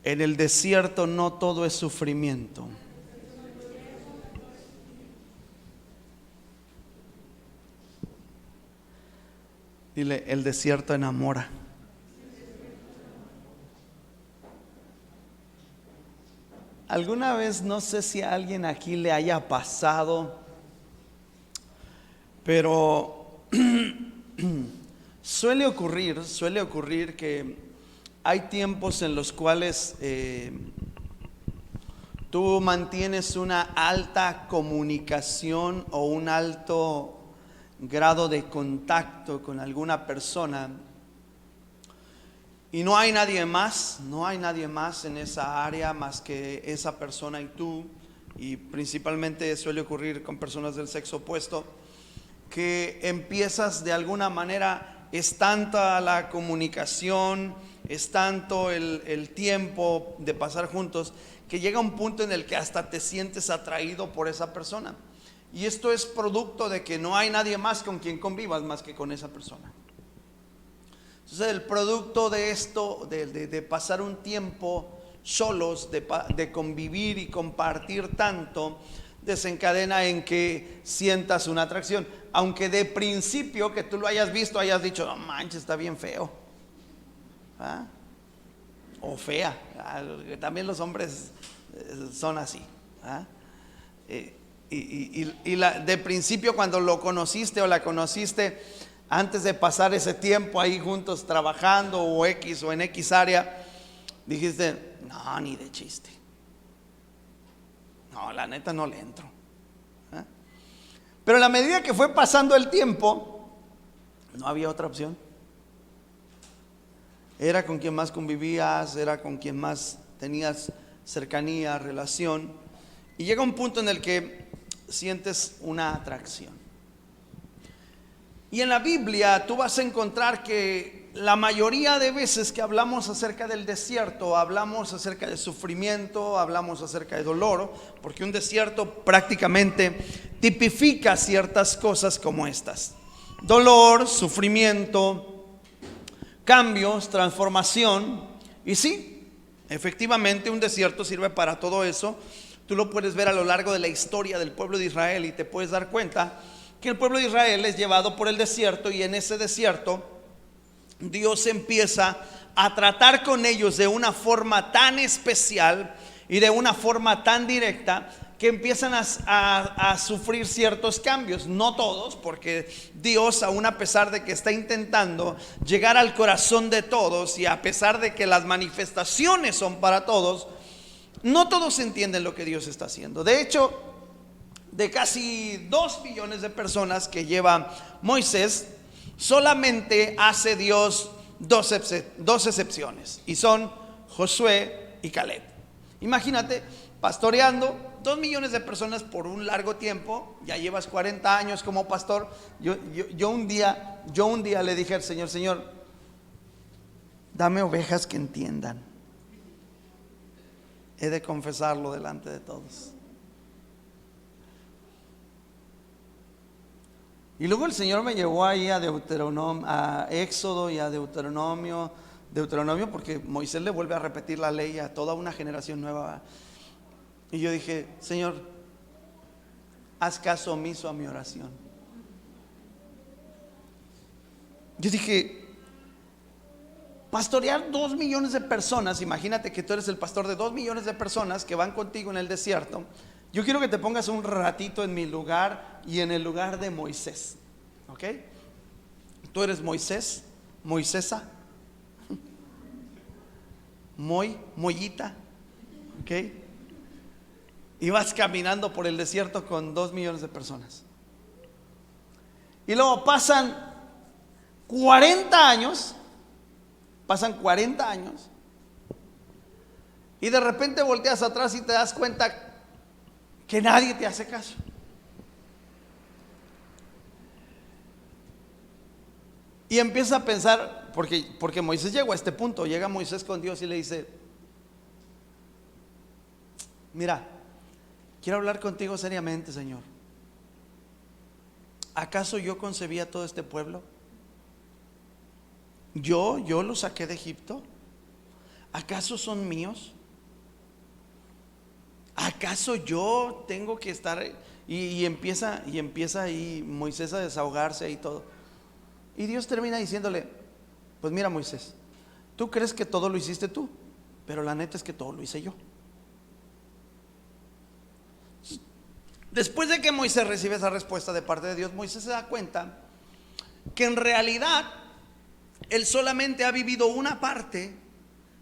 En el desierto no todo es sufrimiento. Dile, el desierto enamora. ¿Alguna vez, no sé si a alguien aquí le haya pasado, pero suele ocurrir que hay tiempos en los cuales tú mantienes una alta comunicación o un alto grado de contacto con alguna persona y no hay nadie más en esa área más que esa persona y tú, y principalmente suele ocurrir con personas del sexo opuesto, que empiezas de alguna manera, es tanta la comunicación, es tanto el tiempo de pasar juntos, que llega un punto en el que hasta te sientes atraído por esa persona. Y esto es producto de que no hay nadie más con quien convivas más que con esa persona. Entonces el producto de esto, de pasar un tiempo solos, de convivir y compartir tanto, desencadena en que sientas una atracción. Aunque de principio que tú lo hayas visto, hayas dicho, no manches, está bien feo. ¿Ah? O fea. También los hombres son así. ¿Ah? De principio, cuando lo conociste o la conociste, antes de pasar ese tiempo ahí juntos trabajando o en X área, dijiste, no, ni de chiste. No, la neta no le entro. ¿Ah? Pero a la medida que fue pasando el tiempo, no había otra opción. Era con quien más convivías, era con quien más tenías cercanía, relación. Y llega un punto en el que sientes una atracción. Y en la Biblia tú vas a encontrar que la mayoría de veces que hablamos acerca del desierto, hablamos acerca de sufrimiento, hablamos acerca de dolor, porque un desierto prácticamente tipifica ciertas cosas como estas: dolor, sufrimiento, cambios, transformación. Y sí, efectivamente un desierto sirve para todo eso. Tú lo puedes ver a lo largo de la historia del pueblo de Israel y te puedes dar cuenta que el pueblo de Israel es llevado por el desierto, y en ese desierto Dios empieza a tratar con ellos de una forma tan especial y de una forma tan directa que empiezan a sufrir ciertos cambios. No todos, porque Dios, aún a pesar de que está intentando llegar al corazón de todos y a pesar de que las manifestaciones son para todos, no todos entienden lo que Dios está haciendo. De hecho, de casi 2 millones de personas que lleva Moisés, solamente hace Dios dos excepciones, y son Josué y Caleb. Imagínate, pastoreando 2 millones de personas por un largo tiempo. Ya llevas 40 años como pastor. Yo un día le dije al Señor: Señor, dame ovejas que entiendan. He de confesarlo delante de todos. Y luego el Señor me llevó ahí a Deuteronomio, a Éxodo y a Deuteronomio, porque Moisés le vuelve a repetir la ley a toda una generación nueva. Y yo dije: Señor, haz caso omiso a mi oración. Yo dije, pastorear 2 millones de personas, imagínate que tú eres el pastor de 2 millones de personas que van contigo en el desierto. Yo quiero que te pongas un ratito en mi lugar y en el lugar de Moisés, ¿ok? Tú eres Moisés, Moisesa, Mollita, ¿ok? Y vas caminando por el desierto con 2 millones de personas. Y luego pasan 40 años, y de repente volteas atrás y te das cuenta que nadie te hace caso. Y empieza a pensar, porque Moisés llegó a este punto. Llega Moisés con Dios y le dice: mira, quiero hablar contigo seriamente, Señor. ¿Acaso yo concebí a todo este pueblo? Yo lo saqué de Egipto. ¿acaso son míos? ¿Acaso yo tengo que estar? Y empieza ahí Moisés a desahogarse y todo. Y Dios termina diciéndole: pues mira, Moisés, tú crees que todo lo hiciste tú, pero la neta es que todo lo hice yo. Después de que Moisés recibe esa respuesta de parte de Dios, Moisés se da cuenta que en realidad él solamente ha vivido una parte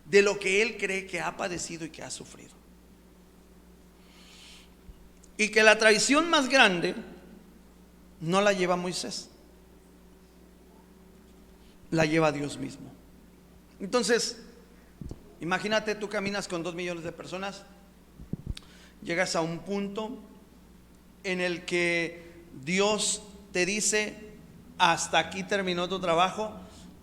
de lo que él cree que ha padecido y que ha sufrido, y que la traición más grande no la lleva Moisés, la lleva Dios mismo. Entonces, imagínate, tú caminas con 2 millones de personas, llegas a un punto en el que Dios te dice: hasta aquí terminó tu trabajo,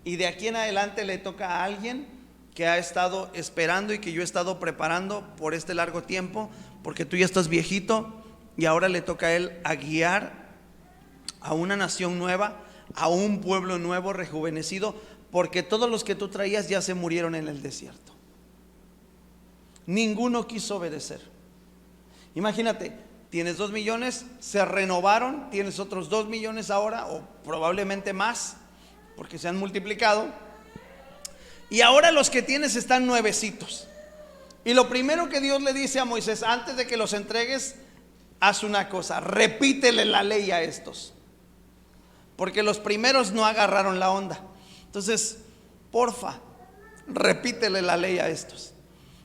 y de aquí en adelante le toca a alguien que ha estado esperando y que yo he estado preparando por este largo tiempo, porque tú ya estás viejito, y ahora le toca a él a guiar a una nación nueva, a un pueblo nuevo, rejuvenecido, porque todos los que tú traías ya se murieron en el desierto. Ninguno quiso obedecer. Imagínate, tienes 2 millones, se renovaron, tienes otros 2 millones ahora, o probablemente más, porque se han multiplicado, y ahora los que tienes están nuevecitos. Y lo primero que Dios le dice a Moisés, antes de que los entregues, haz una cosa: repítele la ley a estos, porque los primeros no agarraron la onda. Entonces, porfa, repítele la ley a estos.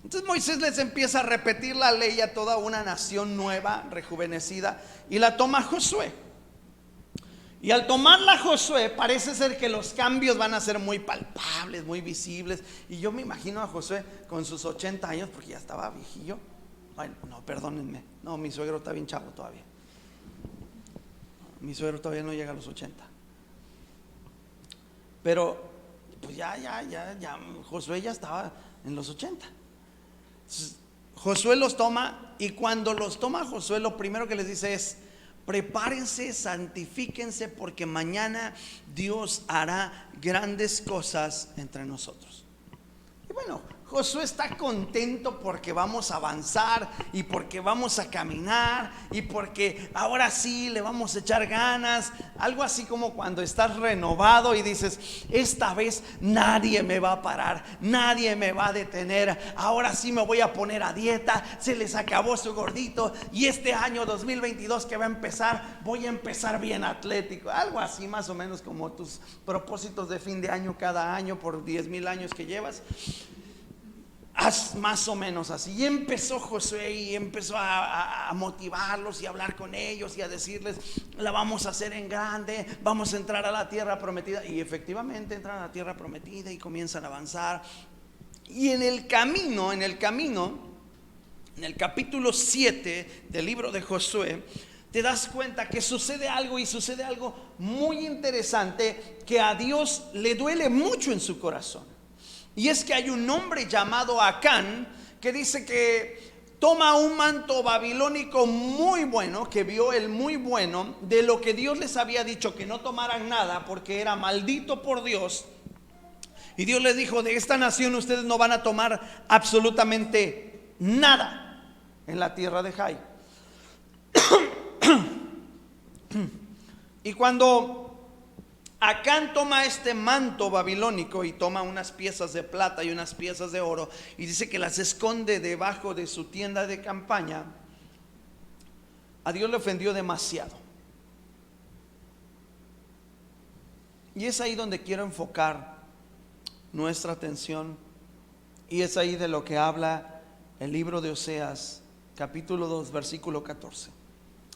Entonces Moisés les empieza a repetir la ley a toda una nación nueva, rejuvenecida, y la toma Josué. Y al tomarla Josué, parece ser que los cambios van a ser muy palpables, muy visibles. Y yo me imagino a Josué con sus 80 años, porque ya estaba viejillo. Bueno, no, perdónenme, no, mi suegro está bien chavo todavía. Mi suegro todavía no llega a los 80. Pero pues ya Josué ya estaba en los 80. Entonces, Josué los toma, y cuando los toma Josué, lo primero que les dice es: prepárense, santifíquense, porque mañana Dios hará grandes cosas entre nosotros. Y bueno, Josué está contento porque vamos a avanzar, y porque vamos a caminar, y porque ahora sí le vamos a echar ganas. Algo así como cuando estás renovado y dices: esta vez nadie me va a parar, nadie me va a detener, ahora sí me voy a poner a dieta, se les acabó su gordito, y este año 2022 que va a empezar, voy a empezar bien atlético. Algo así más o menos como tus propósitos de fin de año cada año por 10,000 años que llevas. Haz más o menos así. Y empezó Josué y empezó a motivarlos y a hablar con ellos y a decirles: la vamos a hacer en grande, vamos a entrar a la tierra prometida. Y efectivamente entran a la tierra prometida y comienzan a avanzar. Y en el capítulo 7 del libro de Josué, te das cuenta que sucede algo, y sucede algo muy interesante que a Dios le duele mucho en su corazón. Y es que hay un hombre llamado Acán que dice que toma un manto babilónico muy bueno, que vio el muy bueno, de lo que Dios les había dicho que no tomaran nada porque era maldito por Dios. Y Dios les dijo: de esta nación ustedes no van a tomar absolutamente nada en la tierra de Jai. Y cuando Acán toma este manto babilónico y toma unas piezas de plata y unas piezas de oro, y dice que las esconde debajo de su tienda de campaña, a Dios le ofendió demasiado. Y es ahí donde quiero enfocar nuestra atención, y es ahí de lo que habla el libro de Oseas, capítulo 2, versículo 14.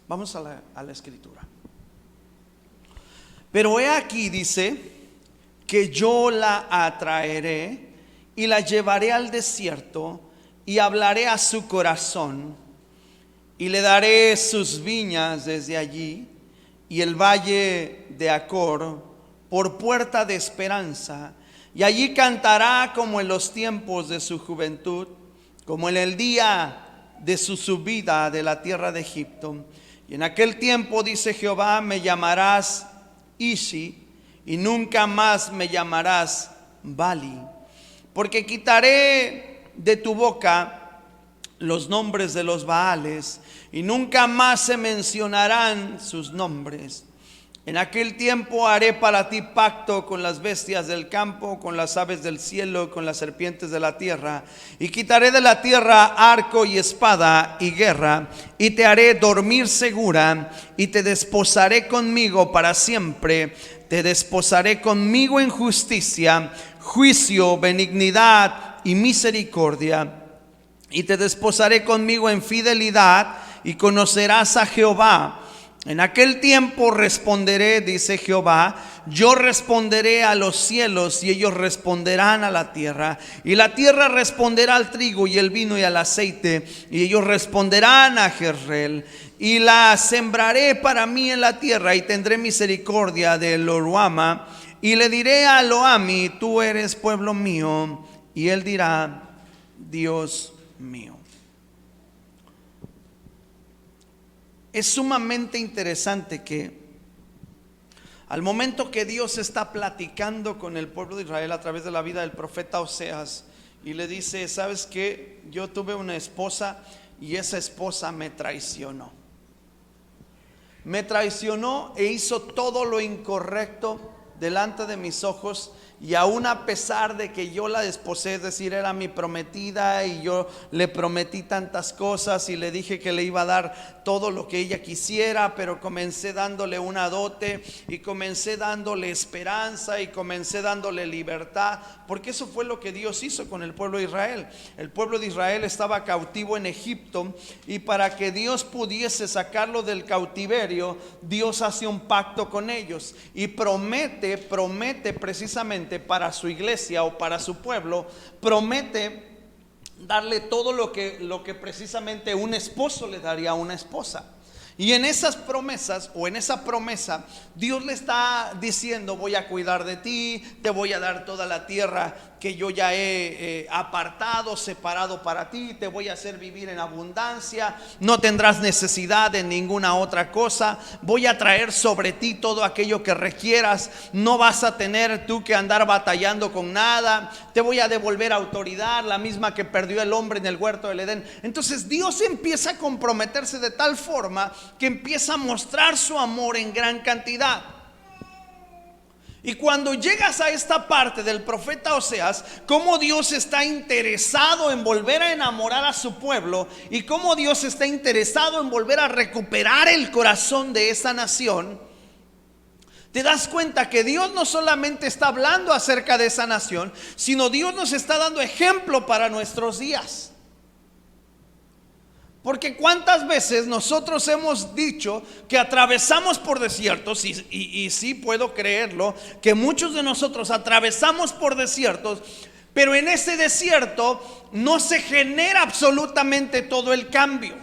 Vamos a la escritura. Pero he aquí, dice, que yo la atraeré y la llevaré al desierto, y hablaré a su corazón, y le daré sus viñas desde allí, y el valle de Acor por puerta de esperanza, y allí cantará como en los tiempos de su juventud, como en el día de su subida de la tierra de Egipto. Y en aquel tiempo, dice Jehová, me llamarás Ishi, y nunca más me llamarás Bali, porque quitaré de tu boca los nombres de los Baales y nunca más se mencionarán sus nombres. En aquel tiempo haré para ti pacto con las bestias del campo, con las aves del cielo, con las serpientes de la tierra, y quitaré de la tierra arco y espada y guerra, y te haré dormir segura, y te desposaré conmigo para siempre. Te desposaré conmigo en justicia, juicio, benignidad y misericordia, y te desposaré conmigo en fidelidad, y conocerás a Jehová. En aquel tiempo responderé, dice Jehová, yo responderé a los cielos y ellos responderán a la tierra, y la tierra responderá al trigo y el vino y al aceite, y ellos responderán a Jezreel. Y la sembraré para mí en la tierra, y tendré misericordia de Lo-ruhama, y le diré a Lo-ammi, tú eres pueblo mío, y él dirá, Dios mío. Es sumamente interesante que al momento que Dios está platicando con el pueblo de Israel a través de la vida del profeta Oseas, y le dice, ¿sabes qué? Yo tuve una esposa y esa esposa me traicionó. Me traicionó e hizo todo lo incorrecto delante de mis ojos, y aún a pesar de que yo la desposé, es decir, era mi prometida, y yo le prometí tantas cosas y le dije que le iba a dar todo lo que ella quisiera, pero comencé dándole una dote y comencé dándole esperanza y comencé dándole libertad, porque eso fue lo que Dios hizo con el pueblo de Israel. El pueblo de Israel estaba cautivo en Egipto, y para que Dios pudiese sacarlo del cautiverio, Dios hace un pacto con ellos y promete precisamente para su iglesia o para su pueblo, promete darle todo lo que precisamente un esposo le daría a una esposa. Y en esas promesas, o en esa promesa, Dios le está diciendo, voy a cuidar de ti, te voy a dar toda la tierra que yo ya he apartado, separado para ti, te voy a hacer vivir en abundancia, no tendrás necesidad de ninguna otra cosa, voy a traer sobre ti todo aquello que requieras, no vas a tener tú que andar batallando con nada, te voy a devolver autoridad, la misma que perdió el hombre en el huerto del Edén. Entonces Dios empieza a comprometerse de tal forma que empieza a mostrar su amor en gran cantidad. Y cuando llegas a esta parte del profeta Oseas, cómo Dios está interesado en volver a enamorar a su pueblo, y cómo Dios está interesado en volver a recuperar el corazón de esa nación, te das cuenta que Dios no solamente está hablando acerca de esa nación, sino Dios nos está dando ejemplo para nuestros días. Porque cuántas veces nosotros hemos dicho que atravesamos por desiertos, y sí puedo creerlo, que muchos de nosotros atravesamos por desiertos, pero en ese desierto no se genera absolutamente todo el cambio.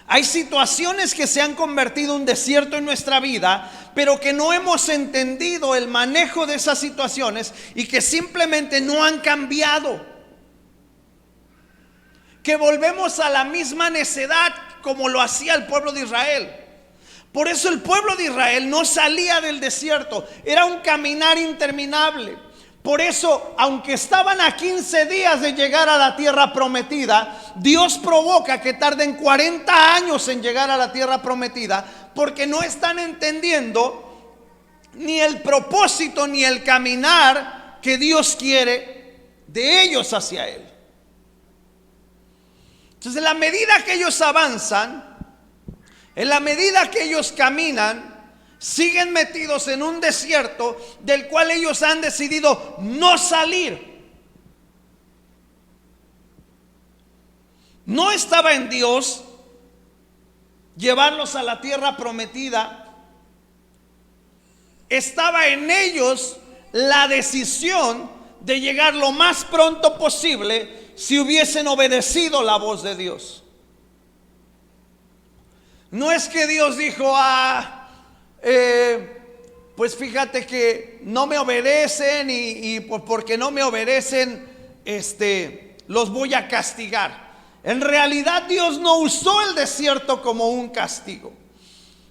Hay situaciones que se han convertido en un desierto en nuestra vida, pero que no hemos entendido el manejo de esas situaciones y que simplemente no han cambiado. Que volvemos a la misma necedad como lo hacía el pueblo de Israel. Por eso el pueblo de Israel no salía del desierto, era un caminar interminable. Por eso, aunque estaban a 15 días de llegar a la tierra prometida, Dios provoca que tarden 40 años en llegar a la tierra prometida, porque no están entendiendo ni el propósito ni el caminar que Dios quiere de ellos hacia Él. Entonces, en la medida que ellos avanzan, en la medida que ellos caminan, siguen metidos en un desierto del cual ellos han decidido no salir. No estaba en Dios llevarlos a la tierra prometida, estaba en ellos la decisión de llegar lo más pronto posible si hubiesen obedecido la voz de Dios. No es que Dios dijo, pues fíjate que no me obedecen y porque no me obedecen, los voy a castigar. En realidad Dios no usó el desierto como un castigo.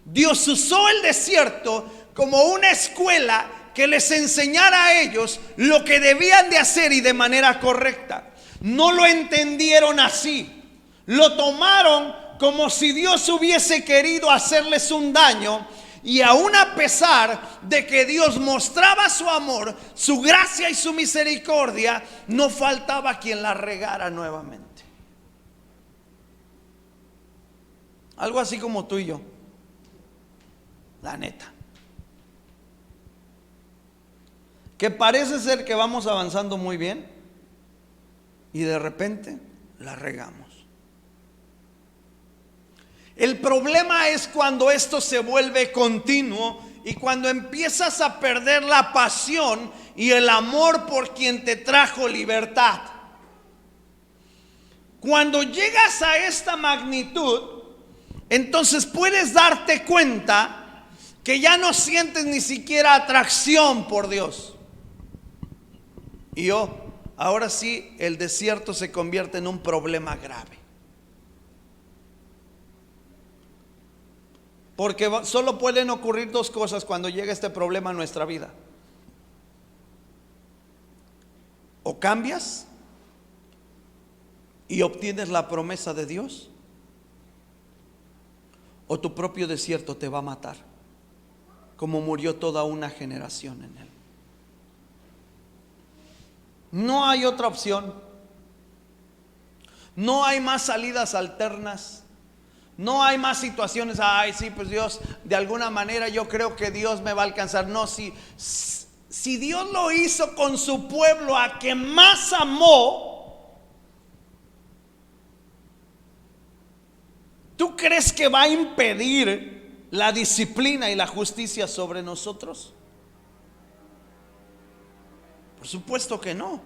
Dios usó el desierto como una escuela que les enseñara a ellos lo que debían de hacer y de manera correcta. No lo entendieron así. Lo tomaron como si Dios hubiese querido hacerles un daño. Y aún a pesar de que Dios mostraba su amor, su gracia y su misericordia, no faltaba quien la regara nuevamente. Algo así como tú y yo, la neta. Que parece ser que vamos avanzando muy bien y de repente la regamos. El problema es cuando esto se vuelve continuo y cuando empiezas a perder la pasión y el amor por quien te trajo libertad. Cuando llegas a esta magnitud, entonces puedes darte cuenta que ya no sientes ni siquiera atracción por Dios. Y ahora sí, el desierto se convierte en un problema grave. Porque solo pueden ocurrir dos cosas cuando llega este problema a nuestra vida. O cambias y obtienes la promesa de Dios, o tu propio desierto te va a matar, como murió toda una generación en él. No hay otra opción. No hay más salidas alternas. No hay más situaciones. Ay, sí, pues Dios, de alguna manera yo creo que Dios me va a alcanzar. No, si Dios lo hizo con su pueblo a que más amó, ¿tú crees que va a impedir la disciplina y la justicia sobre nosotros? Por supuesto que no.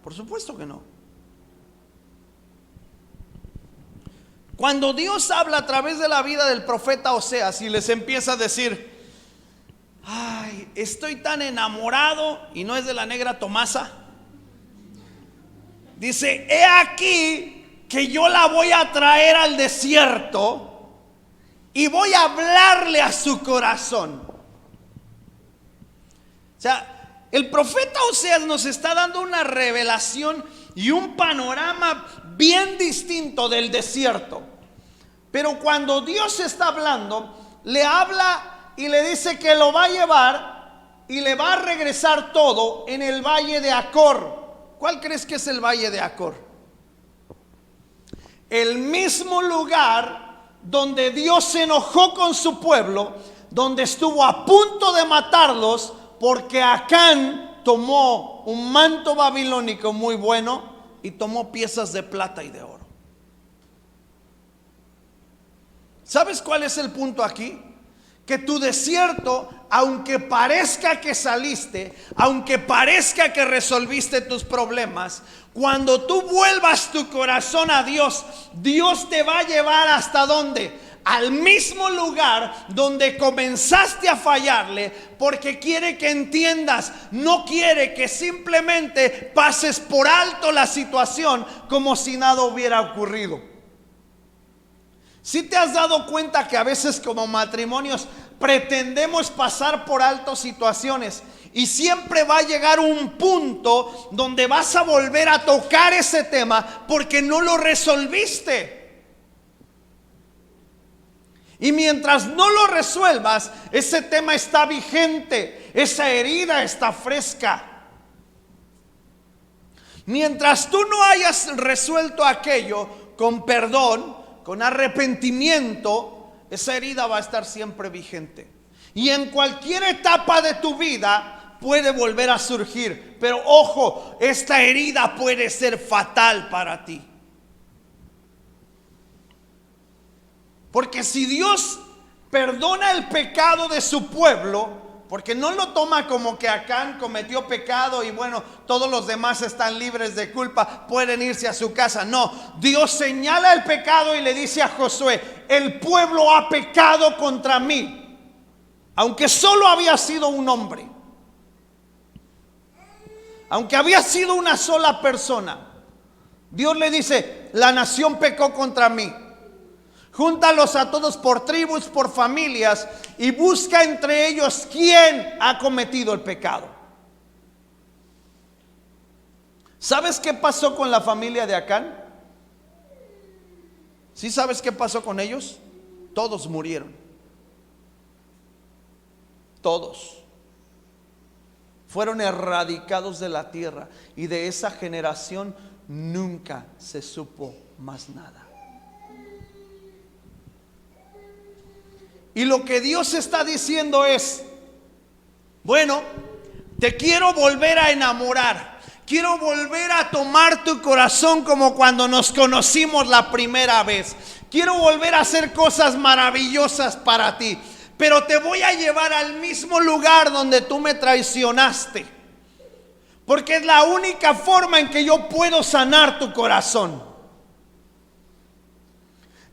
Por supuesto que no. Cuando Dios habla a través de la vida del profeta Oseas y les empieza a decir: ay, estoy tan enamorado, y no es de la negra Tomasa. Dice: he aquí que yo la voy a traer al desierto y voy a hablarle a su corazón. O sea, el profeta Oseas nos está dando una revelación y un panorama bien distinto del desierto. Pero cuando Dios está hablando, le habla y le dice que lo va a llevar y le va a regresar todo en el valle de Acor. ¿Cuál crees que es el valle de Acor? El mismo lugar donde Dios se enojó con su pueblo, donde estuvo a punto de matarlos porque Acán tomó un manto babilónico muy bueno y tomó piezas de plata y de oro. ¿Sabes cuál es el punto aquí? Que tu desierto, aunque parezca que saliste, aunque parezca que resolviste tus problemas, cuando tú vuelvas tu corazón a Dios, Dios te va a llevar ¿hasta dónde? Al mismo lugar donde comenzaste a fallarle, porque quiere que entiendas, no quiere que simplemente pases por alto la situación como si nada hubiera ocurrido. ¿Sí te has dado cuenta que a veces como matrimonios pretendemos pasar por alto situaciones y siempre va a llegar un punto donde vas a volver a tocar ese tema porque no lo resolviste? Y mientras no lo resuelvas, ese tema está vigente, esa herida está fresca. Mientras tú no hayas resuelto aquello con perdón, con arrepentimiento, esa herida va a estar siempre vigente. Y en cualquier etapa de tu vida puede volver a surgir. Pero ojo, esta herida puede ser fatal para ti. Porque si Dios perdona el pecado de su pueblo, porque no lo toma como que Acán cometió pecado y bueno, todos los demás están libres de culpa, pueden irse a su casa. No, Dios señala el pecado y le dice a Josué: el pueblo ha pecado contra mí, aunque solo había sido un hombre, aunque había sido una sola persona. Dios le dice: la nación pecó contra mí. Júntalos a todos por tribus, por familias, y busca entre ellos quién ha cometido el pecado. ¿Sabes qué pasó con la familia de Acán? ¿Sí sabes qué pasó con ellos? Todos murieron. Todos fueron erradicados de la tierra, y de esa generación nunca se supo más nada. Y lo que Dios está diciendo es: bueno, te quiero volver a enamorar. Quiero volver a tomar tu corazón como cuando nos conocimos la primera vez. Quiero volver a hacer cosas maravillosas para ti. Pero te voy a llevar al mismo lugar donde tú me traicionaste. Porque es la única forma en que yo puedo sanar tu corazón.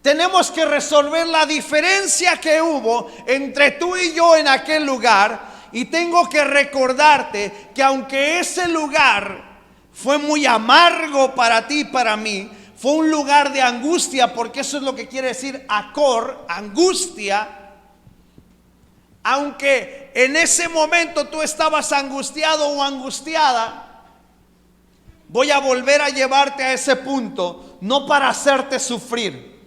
Tenemos que resolver la diferencia que hubo entre tú y yo en aquel lugar. Y tengo que recordarte que aunque ese lugar fue muy amargo para ti y para mí, fue un lugar de angustia, porque eso es lo que quiere decir acor, angustia. Aunque en ese momento tú estabas angustiado o angustiada, voy a volver a llevarte a ese punto, no para hacerte sufrir,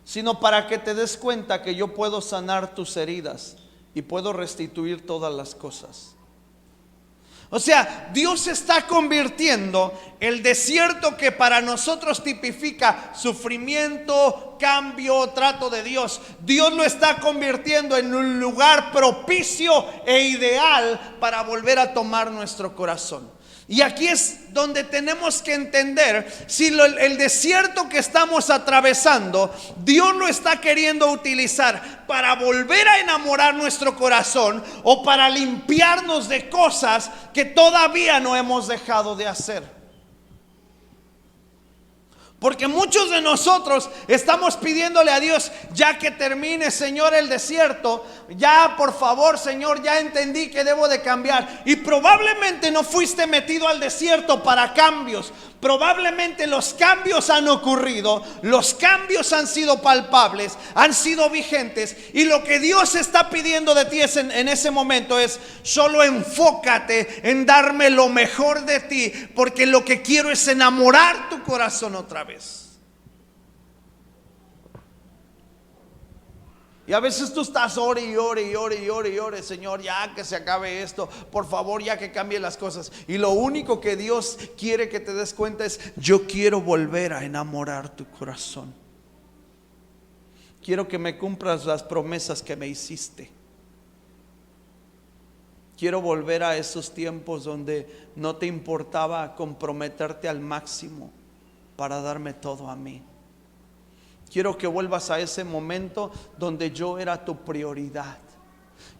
sino para que te des cuenta que yo puedo sanar tus heridas y puedo restituir todas las cosas. O sea, Dios está convirtiendo el desierto, que para nosotros tipifica sufrimiento, cambio, trato de Dios, Dios lo está convirtiendo en un lugar propicio e ideal para volver a tomar nuestro corazón. Y aquí es donde tenemos que entender si el desierto que estamos atravesando, Dios lo está queriendo utilizar para volver a enamorar nuestro corazón, o para limpiarnos de cosas que todavía no hemos dejado de hacer. Porque muchos de nosotros estamos pidiéndole a Dios: ya que termine, Señor, el desierto, ya por favor, Señor, ya entendí que debo de cambiar. Y probablemente no fuiste metido al desierto para cambios. Probablemente los cambios han ocurrido, los cambios han sido palpables, han sido vigentes, y lo que Dios está pidiendo de ti en ese momento es: solo enfócate en darme lo mejor de ti, porque lo que quiero es enamorar tu corazón otra vez. Y a veces tú estás ore y ore y ore y ore y ore: Señor, ya que se acabe esto, por favor, ya que cambie las cosas. Y lo único que Dios quiere que te des cuenta es: yo quiero volver a enamorar tu corazón. Quiero que me cumplas las promesas que me hiciste. Quiero volver a esos tiempos donde no te importaba comprometerte al máximo para darme todo a mí. Quiero que vuelvas a ese momento donde yo era tu prioridad.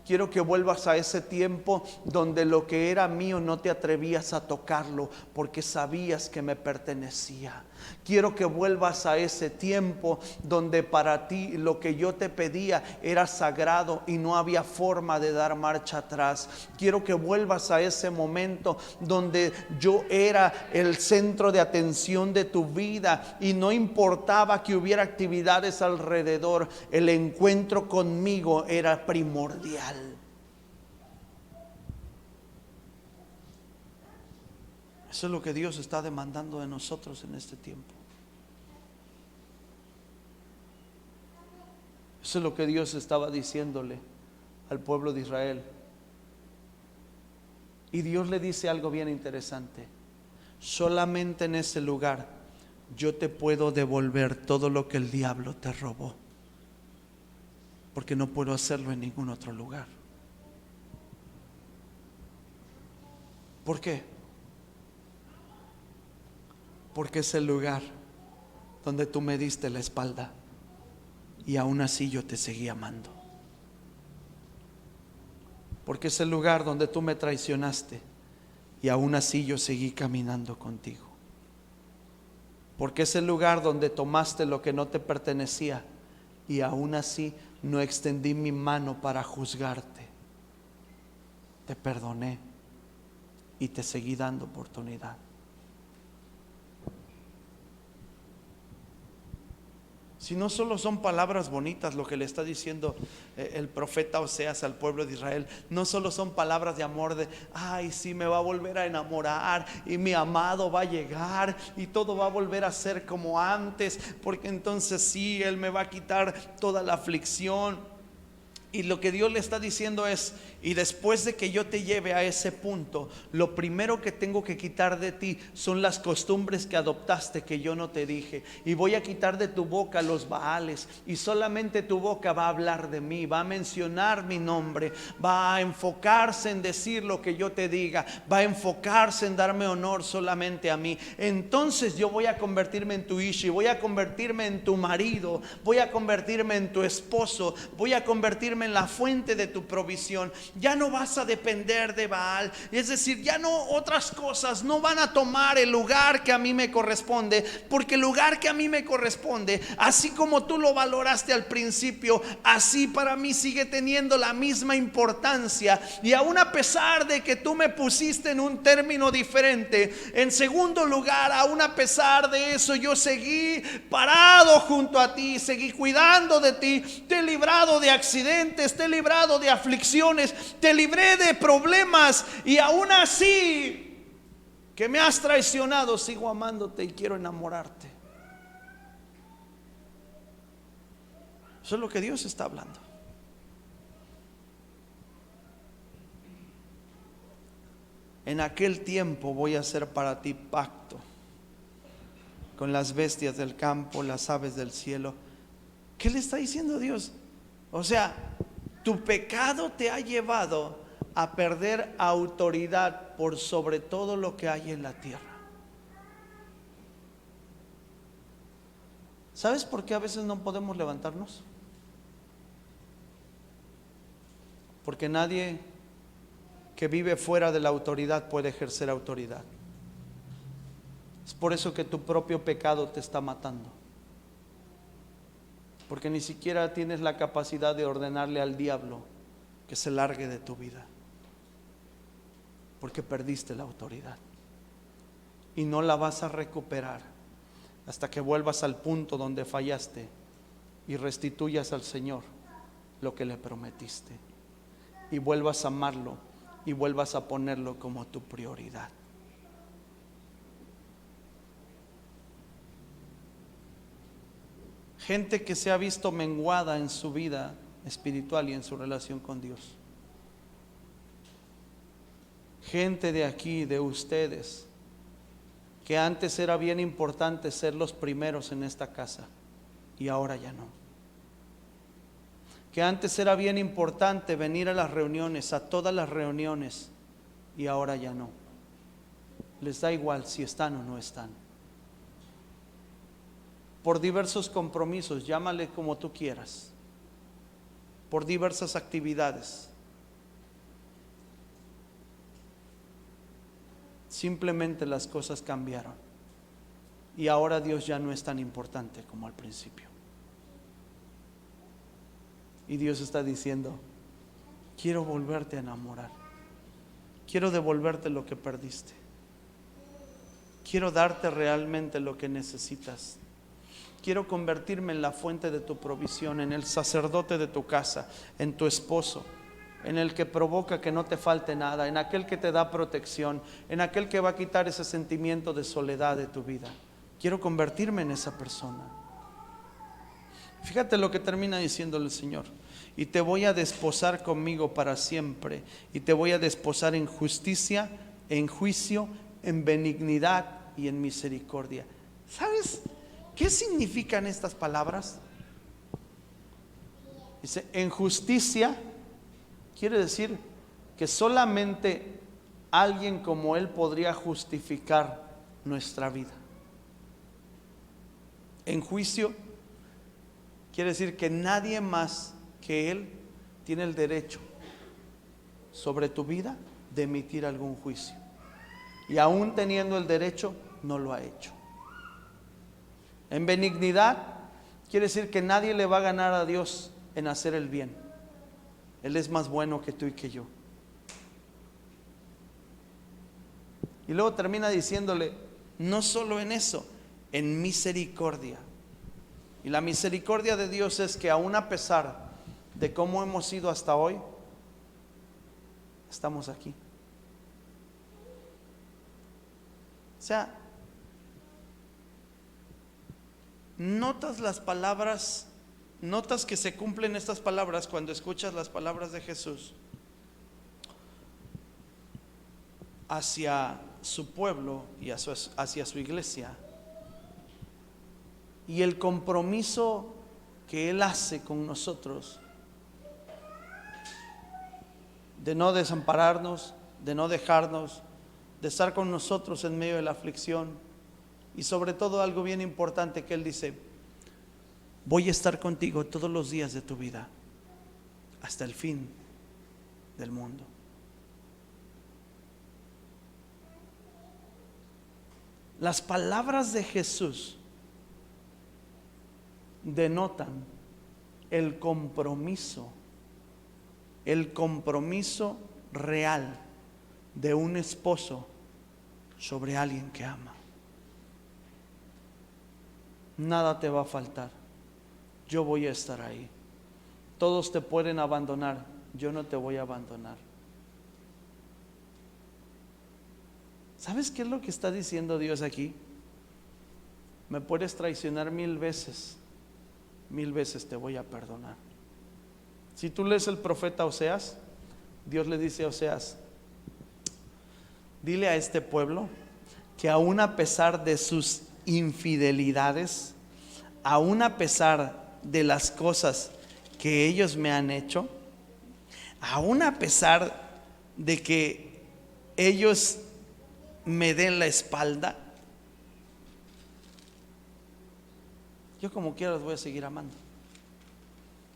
Quiero que vuelvas a ese tiempo donde lo que era mío no te atrevías a tocarlo porque sabías que me pertenecía. Quiero que vuelvas a ese tiempo donde para ti lo que yo te pedía era sagrado y no había forma de dar marcha atrás. Quiero que vuelvas a ese momento donde yo era el centro de atención de tu vida y no importaba que hubiera actividades alrededor, el encuentro conmigo era primordial. Eso es lo que Dios está demandando de nosotros en este tiempo. Eso es lo que Dios estaba diciéndole al pueblo de Israel. Y Dios le dice algo bien interesante: solamente en ese lugar yo te puedo devolver todo lo que el diablo te robó, porque no puedo hacerlo en ningún otro lugar. ¿Por qué? Porque es el lugar donde tú me diste la espalda y aún así yo te seguí amando. Porque es el lugar donde tú me traicionaste y aún así yo seguí caminando contigo. Porque es el lugar donde tomaste lo que no te pertenecía y aún así no extendí mi mano para juzgarte. Te perdoné y te seguí dando oportunidad. Si no solo son palabras bonitas lo que le está diciendo el profeta Oseas al pueblo de Israel, no solo son palabras de amor de, ay, sí, me va a volver a enamorar y mi amado va a llegar y todo va a volver a ser como antes, porque entonces sí, Él me va a quitar toda la aflicción. Y lo que Dios le está diciendo es, y después de que yo te lleve a ese punto, lo primero que tengo que quitar de ti son las costumbres que adoptaste que yo no te dije. Y voy a quitar de tu boca los baales, y solamente tu boca va a hablar de mí, va a mencionar mi nombre, va a enfocarse en decir lo que yo te diga, va a enfocarse en darme honor solamente a mí. Entonces yo voy a convertirme en tu ishi, voy a convertirme en tu marido, voy a convertirme en tu esposo, voy a convertirme en la fuente de tu provisión. Ya no vas a depender de Baal, es decir, ya no, otras cosas no van a tomar el lugar que a mí me corresponde, porque el lugar que a mí me corresponde, así como tú lo valoraste al principio, así para mí sigue teniendo la misma importancia. Y aún a pesar de que tú me pusiste en un término diferente, en segundo lugar, aún a pesar de eso, yo seguí parado junto a ti, seguí cuidando de ti, te he librado de accidentes, te he librado de aflicciones, te libré de problemas, y aún así que me has traicionado, sigo amándote y quiero enamorarte. Eso es lo que Dios está hablando. En aquel tiempo voy a hacer para ti pacto con las bestias del campo, las aves del cielo. ¿Qué le está diciendo Dios? O sea, tu pecado te ha llevado a perder autoridad por sobre todo lo que hay en la tierra. ¿Sabes por qué a veces no podemos levantarnos? Porque nadie que vive fuera de la autoridad puede ejercer autoridad. Es por eso que tu propio pecado te está matando. Porque ni siquiera tienes la capacidad de ordenarle al diablo que se largue de tu vida. Porque perdiste la autoridad. Y no la vas a recuperar hasta que vuelvas al punto donde fallaste y restituyas al Señor lo que le prometiste. Y vuelvas a amarlo y vuelvas a ponerlo como tu prioridad. Gente que se ha visto menguada en su vida espiritual y en su relación con Dios. Gente de aquí, de ustedes, que antes era bien importante ser los primeros en esta casa y ahora ya no. Que antes era bien importante venir a las reuniones, a todas las reuniones, y ahora ya no. Les da igual si están o no están. Por diversos compromisos, llámale como tú quieras, por diversas actividades. Simplemente las cosas cambiaron y ahora Dios ya no es tan importante como al principio. Y Dios está diciendo, quiero volverte a enamorar, quiero devolverte lo que perdiste, quiero darte realmente lo que necesitas. Quiero convertirme en la fuente de tu provisión, en el sacerdote de tu casa, en tu esposo, en el que provoca que no te falte nada, en aquel que te da protección, en aquel que va a quitar ese sentimiento de soledad de tu vida. Quiero convertirme en esa persona. Fíjate lo que termina diciéndole el Señor. Y te voy a desposar conmigo para siempre, y te voy a desposar en justicia, en juicio, en benignidad y en misericordia. ¿Sabes qué significan estas palabras? Dice, en justicia quiere decir que solamente alguien como Él podría justificar nuestra vida. En juicio quiere decir que nadie más que Él tiene el derecho sobre tu vida de emitir algún juicio. Y aún teniendo el derecho, no lo ha hecho. En benignidad quiere decir que nadie le va a ganar a Dios en hacer el bien. Él es más bueno que tú y que yo. Y luego termina diciéndole, no solo en eso, en misericordia. Y la misericordia de Dios es que aún a pesar de cómo hemos sido hasta hoy, estamos aquí. O sea, notas las palabras, notas que se cumplen estas palabras cuando escuchas las palabras de Jesús hacia su pueblo y hacia su iglesia, y el compromiso que Él hace con nosotros de no desampararnos, de no dejarnos, de estar con nosotros en medio de la aflicción. Y sobre todo algo bien importante que Él dice: voy a estar contigo todos los días de tu vida hasta el fin del mundo. Las palabras de Jesús denotan el compromiso real de un esposo sobre alguien que ama. Nada te va a faltar, yo voy a estar ahí. Todos te pueden abandonar, yo no te voy a abandonar. ¿Sabes qué es lo que está diciendo Dios aquí? Me puedes traicionar 1000 veces, 1000 veces te voy a perdonar. Si tú lees el profeta Oseas, Dios le dice a Oseas: dile a este pueblo que aún a pesar de sus infidelidades, aún a pesar de las cosas que ellos me han hecho, aún a pesar de que ellos me den la espalda, yo como quiera los voy a seguir amando.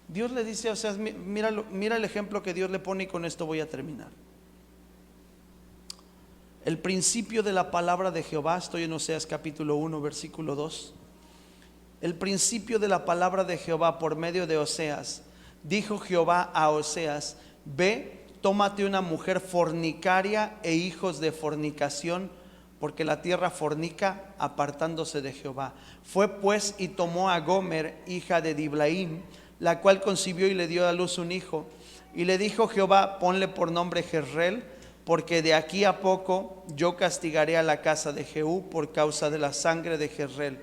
Dios le dice a Oseas, mira el ejemplo que Dios le pone, y con esto voy a terminar. El principio de la palabra de Jehová, estoy en Oseas capítulo 1 versículo 2. El principio de la palabra de Jehová por medio de Oseas. Dijo Jehová a Oseas: ve, tómate una mujer fornicaria e hijos de fornicación, porque la tierra fornica apartándose de Jehová. Fue pues y tomó a Gomer, hija de Diblaim, la cual concibió y le dio a luz un hijo. Y le dijo Jehová: ponle por nombre Jezreel, porque de aquí a poco yo castigaré a la casa de Jehú por causa de la sangre de Jezreel,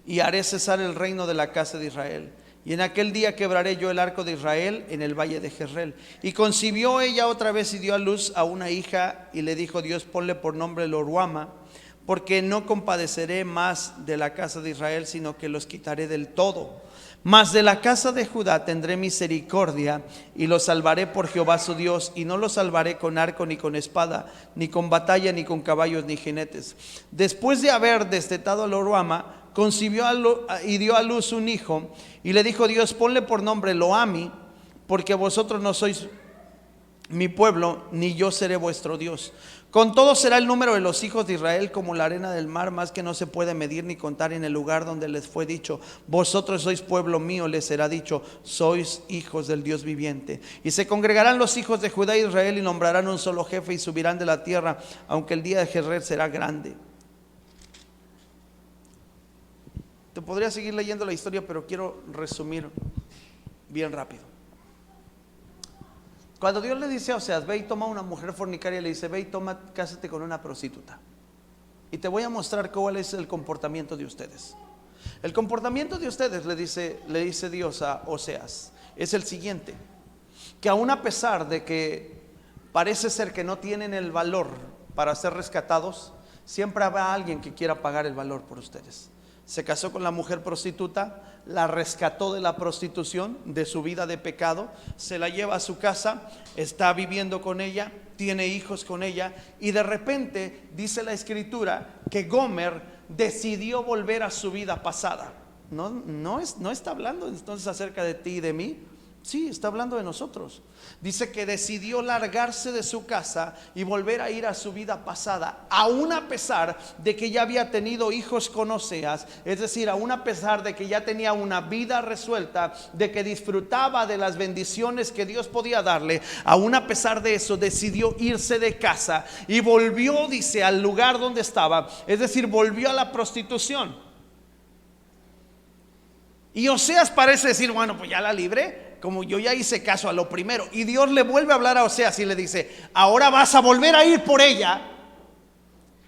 y haré cesar el reino de la casa de Israel. Y en aquel día quebraré yo el arco de Israel en el valle de Jezreel. Y concibió ella otra vez y dio a luz a una hija, y le dijo Dios: ponle por nombre Loruama, porque no compadeceré más de la casa de Israel, sino que los quitaré del todo. Mas de la casa de Judá tendré misericordia, y los salvaré por Jehová su Dios, y no los salvaré con arco, ni con espada, ni con batalla, ni con caballos, ni jinetes. Después de haber destetado a Loruama, concibió y dio a luz un hijo, y le dijo Dios: ponle por nombre Loami, porque vosotros no sois mi pueblo, ni yo seré vuestro Dios. Con todo será el número de los hijos de Israel como la arena del mar, más que no se puede medir ni contar. En el lugar donde les fue dicho: vosotros sois pueblo mío, les será dicho: sois hijos del Dios viviente. Y se congregarán los hijos de Judá e Israel, y nombrarán un solo jefe, y subirán de la tierra, aunque el día de Jezreel será grande. Te podría seguir leyendo la historia, pero quiero resumir bien rápido. Cuando Dios le dice a Oseas: ve y toma una mujer fornicaria, le dice: ve y cásate con una prostituta, y te voy a mostrar cuál es el comportamiento de ustedes. El comportamiento de ustedes, le dice Dios a Oseas, es el siguiente: que aún a pesar de que parece ser que no tienen el valor para ser rescatados, siempre habrá alguien que quiera pagar el valor por ustedes. Se casó con la mujer prostituta, la rescató de la prostitución, de su vida de pecado, se la lleva a su casa, está viviendo con ella, tiene hijos con ella, y de repente dice la escritura que Gomer decidió volver a su vida pasada. No está hablando entonces acerca de ti y de mí. Sí, está hablando de nosotros. Dice que decidió largarse de su casa y volver a ir a su vida pasada, aún a pesar de que ya había tenido hijos con Oseas. Es decir, aún a pesar de que ya tenía una vida resuelta, de que disfrutaba de las bendiciones que Dios podía darle, aún a pesar de eso decidió irse de casa y volvió, dice, al lugar donde estaba. Es decir, volvió a la prostitución. Y Oseas parece decir, bueno, pues ya la libré, como yo ya hice caso a lo primero. Y Dios le vuelve a hablar a Oseas y le dice, ahora vas a volver a ir por ella.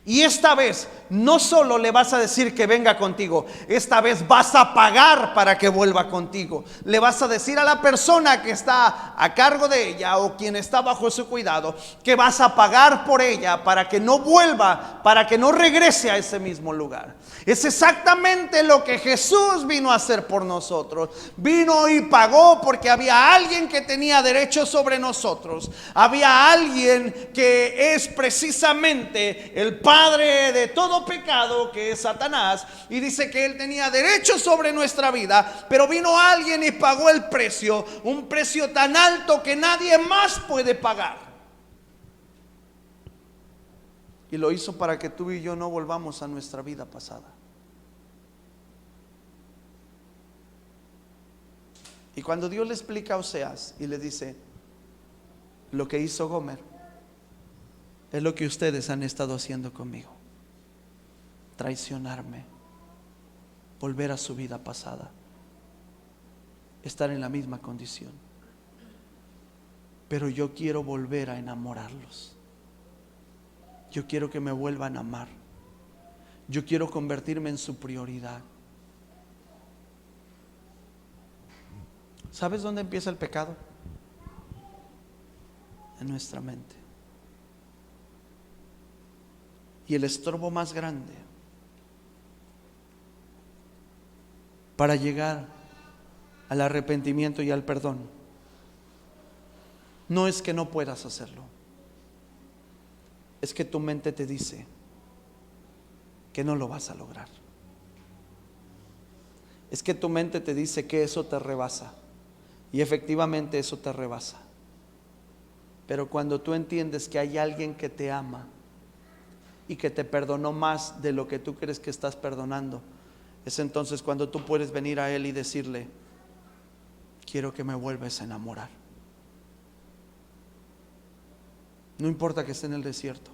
Y esta vez no solo le vas a decir que venga contigo, esta vez vas a pagar para que vuelva contigo. Le vas a decir a la persona que está a cargo de ella o quien está bajo su cuidado que vas a pagar por ella para que no vuelva, para que no regrese a ese mismo lugar. Es exactamente lo que Jesús vino a hacer por nosotros. Vino y pagó porque había alguien que tenía derecho sobre nosotros. Había alguien que es precisamente el padre de todo pecado, que es Satanás, y dice que él tenía derecho sobre nuestra vida, pero vino alguien y pagó el precio, un precio tan alto que nadie más puede pagar. Y lo hizo para que tú y yo no volvamos a nuestra vida pasada. Y cuando Dios le explica a Oseas y le dice, lo que hizo Gomer es lo que ustedes han estado haciendo conmigo: traicionarme, volver a su vida pasada, estar en la misma condición. Pero yo quiero volver a enamorarlos. Yo quiero que me vuelvan a amar. Yo quiero convertirme en su prioridad. ¿Sabes dónde empieza el pecado? En nuestra mente. Y el estorbo más grande para llegar al arrepentimiento y al perdón no es que no puedas hacerlo, es que tu mente te dice que no lo vas a lograr. Es que tu mente te dice que eso te rebasa. Y efectivamente eso te rebasa. Pero cuando tú entiendes que hay alguien que te ama y que te perdonó más de lo que tú crees que estás perdonando, es entonces cuando tú puedes venir a Él y decirle: quiero que me vuelvas a enamorar. No importa que esté en el desierto.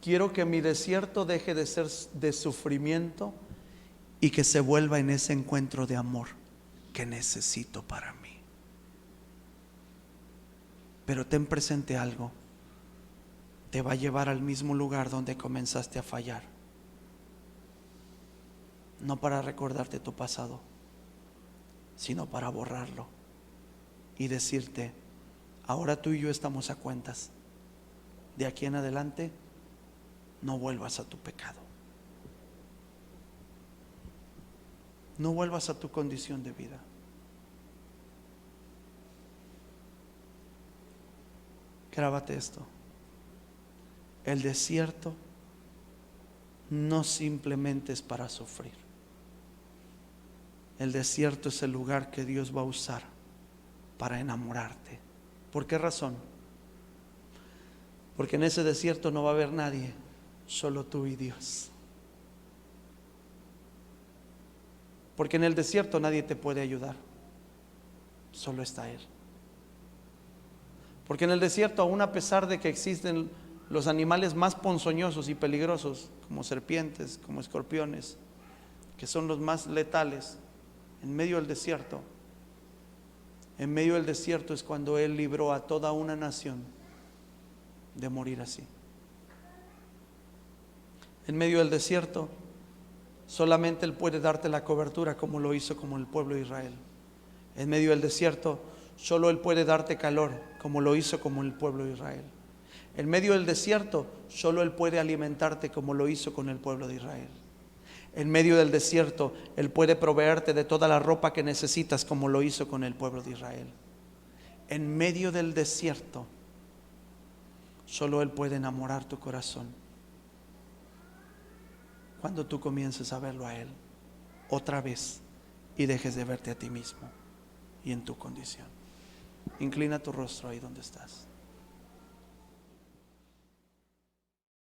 Quiero que mi desierto deje de ser de sufrimiento y que se vuelva en ese encuentro de amor que necesito para mí. Pero ten presente algo: te va a llevar al mismo lugar donde comenzaste a fallar. No para recordarte tu pasado, sino para borrarlo y decirte: ahora tú y yo estamos a cuentas. De aquí en adelante no vuelvas a tu pecado. No vuelvas a tu condición de vida. Grábate esto: el desierto no simplemente es para sufrir. El desierto es el lugar que Dios va a usar para enamorarte. ¿Por qué razón? Porque en ese desierto no va a haber nadie, solo tú y Dios. Porque en el desierto nadie te puede ayudar, solo está Él. Porque en el desierto, aún a pesar de que existen los animales más ponzoñosos y peligrosos, como serpientes, como escorpiones, que son los más letales, en medio del desierto es cuando Él libró a toda una nación de morir así. En medio del desierto solamente Él puede darte la cobertura, como lo hizo con el pueblo de Israel. En medio del desierto solo Él puede darte calor, como lo hizo con el pueblo de Israel. En medio del desierto solo Él puede alimentarte, como lo hizo con el pueblo de Israel. En medio del desierto Él puede proveerte de toda la ropa que necesitas, como lo hizo con el pueblo de Israel. En medio del desierto solo Él puede enamorar tu corazón, cuando tú comiences a verlo a Él otra vez y dejes de verte a ti mismo y en tu condición. Inclina tu rostro ahí donde estás.